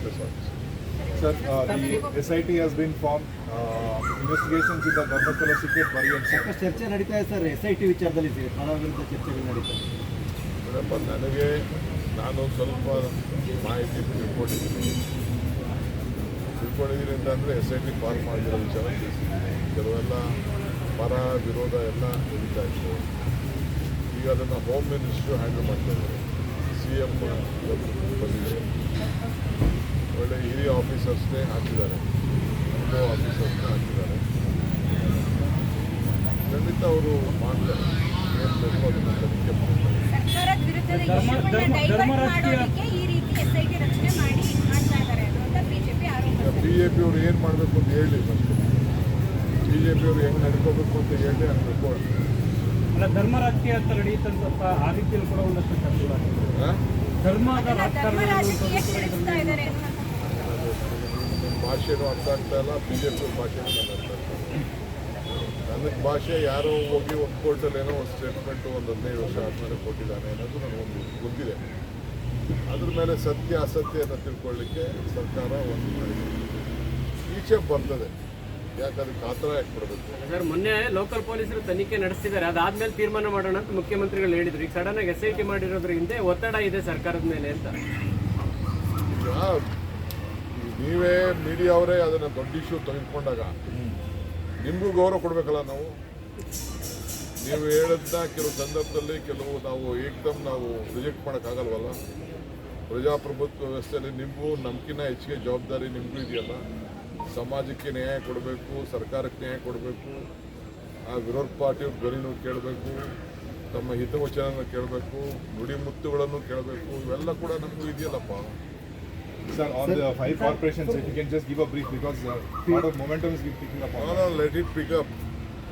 IPS officer. Sir, the SIT has been formed. Investigations in the Dharmasthala secret variant. ಸಾಕಷ್ಟು ಚರ್ಚೆ ನಡೀತಾ ಇದೆ sir. SIT ವಿಚಾರದಲ್ಲಿ ಪರ ವಿರುದ್ಧ ಚರ್ಚೆಗಳು ನಡೀತಾ ಇದೆ. ನೋಡಪ್ಪ, ನಾನು ಸ್ವಲ್ಪ ಮಾಹಿತಿ ತಿಳ್ಕೊಂಡಿದ್ದೀನಿ ಅಂತಂದರೆ SIT ಫಾರ್ಮ್ ಮಾಡಿರೋ ವಿಚಾರ ತಿಳಿಸಿದ್ದೀನಿ. ಕೆಲವೆಲ್ಲ ಪರ ವಿರೋಧ ಎಲ್ಲ ನಡೀತಾ ಇತ್ತು. ಈಗ ಅದನ್ನು ಹೋಮ್ ಮಿನಿಸ್ಟ್ರು ಹ್ಯಾಂಡಲ್ ಮಾಡ್ತಾ ಇದ್ದಾರೆ. CM ಬಂದಿದೆ, ಒಳ್ಳೆ ಹಿರಿಯ ಆಫೀಸರ್ಸ್ನೇ ಹಾಕಿದ್ದಾರೆ, ಅನುಭವ ಆಫೀಸರ್ಸ್ನೇ ಹಾಕಿದ್ದಾರೆ. ಖಂಡಿತ ಅವರು ಮಾಡ್ತಾರೆ, ಏನು ಬೇಕೋ ಅದನ್ನು ತನಿಖೆ ಮಾಡ್ತಾರೆ. ಸರ್ಕಾರದ ವಿರುದ್ಧದ ಇಶ್ಯೂಗಳನ್ನ ಡೈವರ್ಟ್ ಮಾಡೋದಕ್ಕೆ ಈ ರೀತಿ SIT ರಚನೆ ಮಾಡ್ತಾ ಇದ್ದಾರೆ ಅಂತ ಬಿಜೆಪಿ ಆರೋಪ. BJP ಅವರು ಏನು ಮಾಡಬೇಕು ಅಂತ ಹೇಳಿ, ಫಸ್ಟ್ BJP ಅವರು ಹೆಂಗೆ ನಡ್ಕೋಬೇಕು ಅಂತ ಹೇಳಿ ಅನ್ಬೇಕು. ಅಲ್ಲ, ಧರ್ಮ ರಾಜಕೀಯ ಅಂತ ನಡೆಯುತ್ತಂತ ಆ ರೀತಿಯಲ್ಲಿ ಕೂಡ ಒಂದಷ್ಟು ಚರ್ಚೆಗಳಾಗ್ತದೆ. ಧರ್ಮದ ರಾಜಕೀಯಕ್ಕೆ ಇಳಿಸ್ತಾ ಇದ್ದಾರೆ. ಭಾಷೆನೂ ಅರ್ಥ ಆಗ್ತಾ ಇಲ್ಲ, BJP ಭಾಷೆನೂ ನನಗೆ ಅರ್ಥ ಆಗ್ತಾ ಇಲ್ಲ. ನನಗೆ ಭಾಷೆ ಯಾರೋ ಹೋಗಿ ಒಂದು ಕೋರ್ಟಲ್ಲಿ ಏನೋ ಒಂದು ಸ್ಟೇಟ್ಮೆಂಟು ಒಂದು 15 ವರ್ಷ ಆದಮೇಲೆ ಕೊಟ್ಟಿದ್ದಾನೆ ಅನ್ನೋದು ನನಗೊಂದು ಗೊತ್ತಿದೆ. ಅದ್ರ ಮೇಲೆ ಸತ್ಯ ಅಸತ್ಯನ ತಿಳ್ಕೊಳ್ಳಿಕ್ಕೆ ಸರ್ಕಾರ ಒಂದು ಈಚೆ ಬರ್ತದೆ. ಯಾಕೆ ಅದಕ್ಕೆ ಆ ಥರ ಯಾಕೆ ಕೊಡಬೇಕು? ಸರ್, ಮೊನ್ನೆ ಲೋಕಲ್ ಪೊಲೀಸರು ತನಿಖೆ ನಡೆಸ್ತಿದ್ದಾರೆ, ಅದಾದ್ಮೇಲೆ ತೀರ್ಮಾನ ಮಾಡೋಣ ಅಂತ ಮುಖ್ಯಮಂತ್ರಿಗಳು ಹೇಳಿದ್ರು. ಈಗ ಸಡನ್ ಆಗಿ SIT ಮಾಡಿರೋದ್ರ ಹಿಂದೆ ಒತ್ತಡ ಇದೆ ಸರ್ಕಾರದ ಮೇಲೆ ಅಂತ. ಈಗ ನೀವೇ ಮೀಡಿಯಾ ಅವರೇ ಅದನ್ನು ದೊಡ್ಡ ಇಶ್ಯೂ ತೆಗೆದುಕೊಂಡಾಗ ನಿಮಗೂ ಗೌರವ ಕೊಡಬೇಕಲ್ಲ. ನೀವು ಹೇಳೋದನ್ನ ಕೆಲವು ಸಂದರ್ಭದಲ್ಲಿ ನಾವು ಏಕದಮ್ ನಾವು ರಿಜೆಕ್ಟ್ ಮಾಡೋಕ್ಕಾಗಲ್ವಲ್ಲ. ಪ್ರಜಾಪ್ರಭುತ್ವ ವ್ಯವಸ್ಥೆಯಲ್ಲಿ ನಿಮಗೂ ನಮ್ಗಿನ್ನ ಹೆಚ್ಚಿಗೆ ಜವಾಬ್ದಾರಿ ನಿಮಗೂ ಇದೆಯಲ್ಲ. ಸಮಾಜಕ್ಕೆ ನ್ಯಾಯ ಕೊಡಬೇಕು, ಸರ್ಕಾರಕ್ಕೆ ನ್ಯಾಯ ಕೊಡಬೇಕು, ಆ ವಿರೋಧ ಪಾರ್ಟಿಯವ್ರ ಧ್ವನಿನೂ ಕೇಳಬೇಕು, ತಮ್ಮ ಹಿತವಚನ ಕೇಳಬೇಕು, ನುಡಿಮುತ್ತುಗಳನ್ನು ಕೇಳಬೇಕು. ಇವೆಲ್ಲ ಕೂಡ ನಮಗೂ ಇದೆಯಲ್ಲಪ್ಪ. Sir, on the 5 corporations, if you can just give a brief, because a lot of momentum is picking up. No, let it pick up.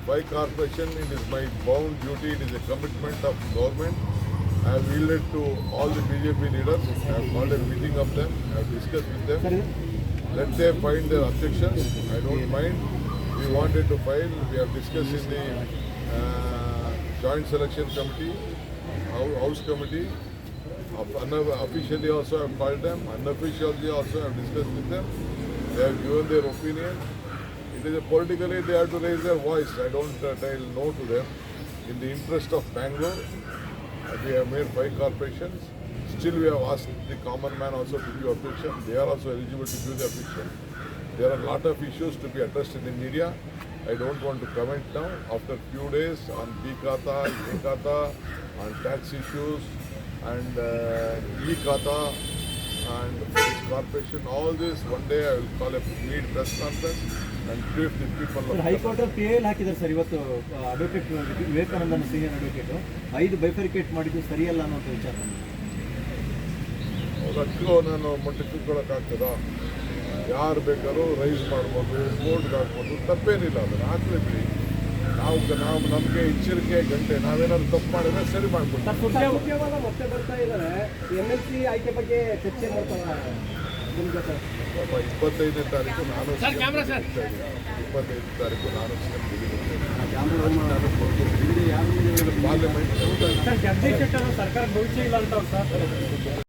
By corporation, it is my bound duty, it is a commitment of government. I have yielded to all the BJP leaders. I have called a meeting of them. I have discussed with them. Let them find their objections. I don't mind. We wanted to file. We have discussed in the Joint Selection Committee, House Committee. Officially also I have called them. Unofficially also I have discussed with them. They have given their opinion. It is politically they have to raise their voice. I don't tell no to them. In the interest of Bangalore, we have made 5 corporations. Still we have asked the common man also to give objection. They are also eligible to give the objection. There are a lot of issues to be addressed in the media. I don't want to comment now. After few days on B-Khata, E-Khata, on tax issues and E-Khata and this corporation, all this, one day I will call a press conference and brief the people of high court PIL ಹಾಕಿದ್ದಾರೆ sir. ಇವತ್ತು advocate ವಿವೇಕಾನಂದನ senior advocate 5 ಬೈಫರಿಕೇಟ್ ಮಾಡಿದ್ದು ಸರಿಯಲ್ಲ ಅನ್ನೋಂಥ ವಿಚಾರ. ಅದಕ್ಕೂ ನಾನು ಮಟ್ಟಕ್ಕೊಳಕ್ಕಾಗ್ತದ? ಯಾರು ಬೇಕಾದ್ರೂ ರೈಸ್ ಮಾಡ್ಬೋದು, ಕೋರ್ಟ್ಗೆ ಹಾಕ್ಬೋದು, ತಪ್ಪೇನಿಲ್ಲ. ಅದನ್ನು ಹಾಕ್ಲಿಕ್ಕೆ ನಾವು ನಮಗೆ ಎಚ್ಚರಿಕೆ ಗಂಟೆ ನಾವೇನಾದ್ರು ತಪ್ಪು ಮಾಡಿದ್ರೆ ಸರಿ ಮಾಡ್ಕೊಡ್ತೀವಿ. ಮುಖ್ಯವಾದ ಮತ್ತೆ ಬರ್ತಾ ಇದ್ದಾರೆ. MLC ಆಯ್ಕೆ ಬಗ್ಗೆ ಚರ್ಚೆ ಮಾಡ್ತಾರೆ. 25ನೇ ತಾರೀಕು ನಾನು 25ನೇ ತಾರೀಕು ನಾನು ಪಾರ್ಲಿಮೆಂಟ್ ಜಗದೀಶ್ ಶೆಟ್ಟರ್ ಸರ್ಕಾರ ಭವಿಷ್ಯ ಇಲ್ಲ ಅಂತ ಸರ್.